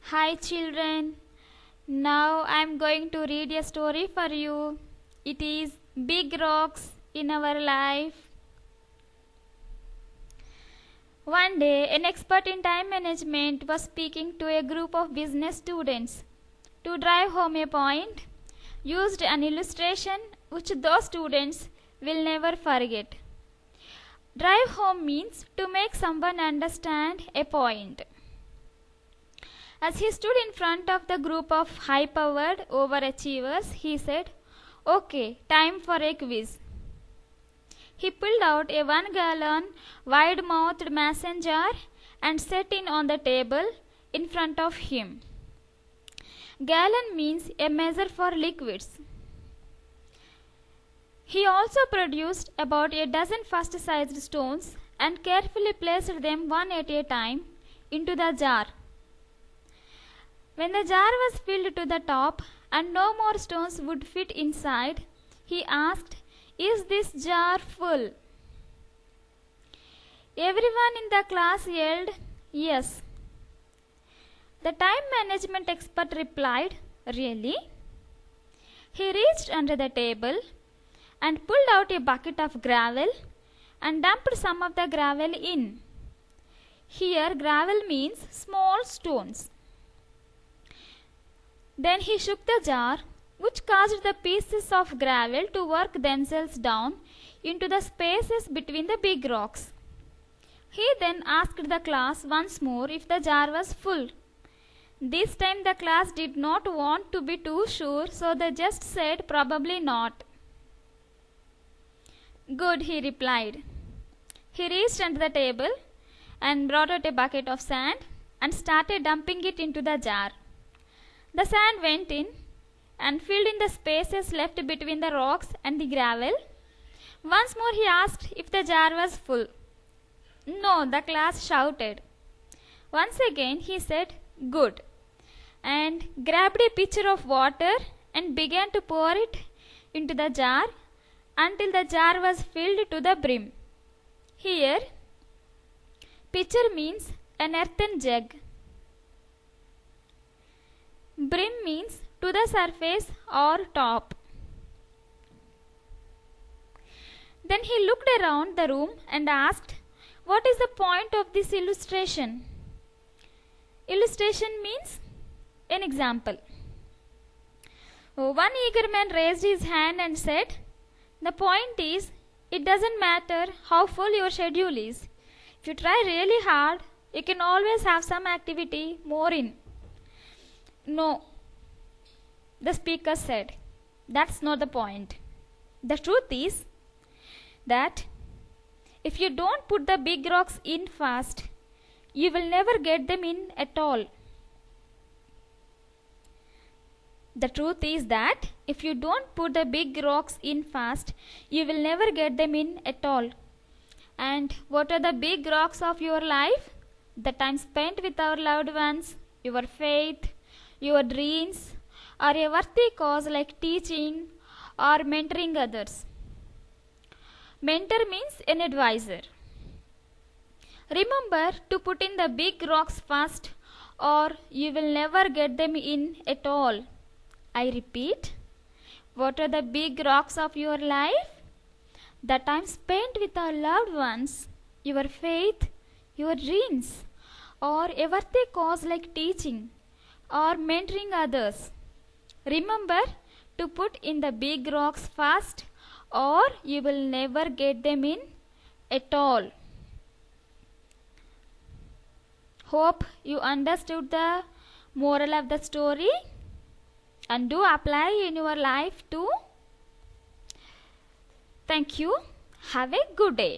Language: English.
Hi children, now I am going to read a story for you. It is Big Rocks in Our Life. One day, an expert in time management was speaking to a group of business students. To drive home a point, used an illustration which those students will never forget. Drive home means to make someone understand a point. As he stood in front of the group of high-powered overachievers, he said, "Okay, time for a quiz." He pulled out a 1-gallon wide-mouthed mason jar and set it on the table in front of him. Gallon means a measure for liquids. He also produced about a dozen first-sized stones and carefully placed them one at a time into the jar. When the jar was filled to the top and no more stones would fit inside, he asked, "Is this jar full?" Everyone in the class yelled, "Yes." The time management expert replied, "Really?" He reached under the table and pulled out a bucket of gravel and dumped some of the gravel in. Here, gravel means small stones. Then he shook the jar, which caused the pieces of gravel to work themselves down into the spaces between the big rocks. He then asked the class once more if the jar was full. This time the class did not want to be too sure, so they just said probably not. "Good," he replied. He reached under the table and brought out a bucket of sand and started dumping it into the jar. The sand went in and filled in the spaces left between the rocks and the gravel. Once more he asked if the jar was full. "No," the class shouted. Once again he said, "Good," and grabbed a pitcher of water and began to pour it into the jar until the jar was filled to the brim. Here, pitcher means an earthen jug. Brim means to the surface or top. Then he looked around the room and asked, "What is the point of this illustration?" Illustration means an example. One eager man raised his hand and said, "The point is, it doesn't matter how full your schedule is. If you try really hard, you can always have some activity more in." "No," the speaker said, "that's not the point. The truth is that if you don't put the big rocks in fast, you will never get them in at all. The truth is that if you don't put the big rocks in fast, you will never get them in at all. And what are the big rocks of your life? The time spent with our loved ones, your faith, your dreams, or a worthy cause like teaching or mentoring others." Mentor means an advisor. Remember to put in the big rocks first, or you will never get them in at all. I repeat, what are the big rocks of your life? The time spent with our loved ones, your faith, your dreams, or a worthy cause like teaching or mentoring others. Remember to put in the big rocks fast, or you will never get them in at all. Hope you understood the moral of the story and do apply in your life too. Thank you. Have a good day.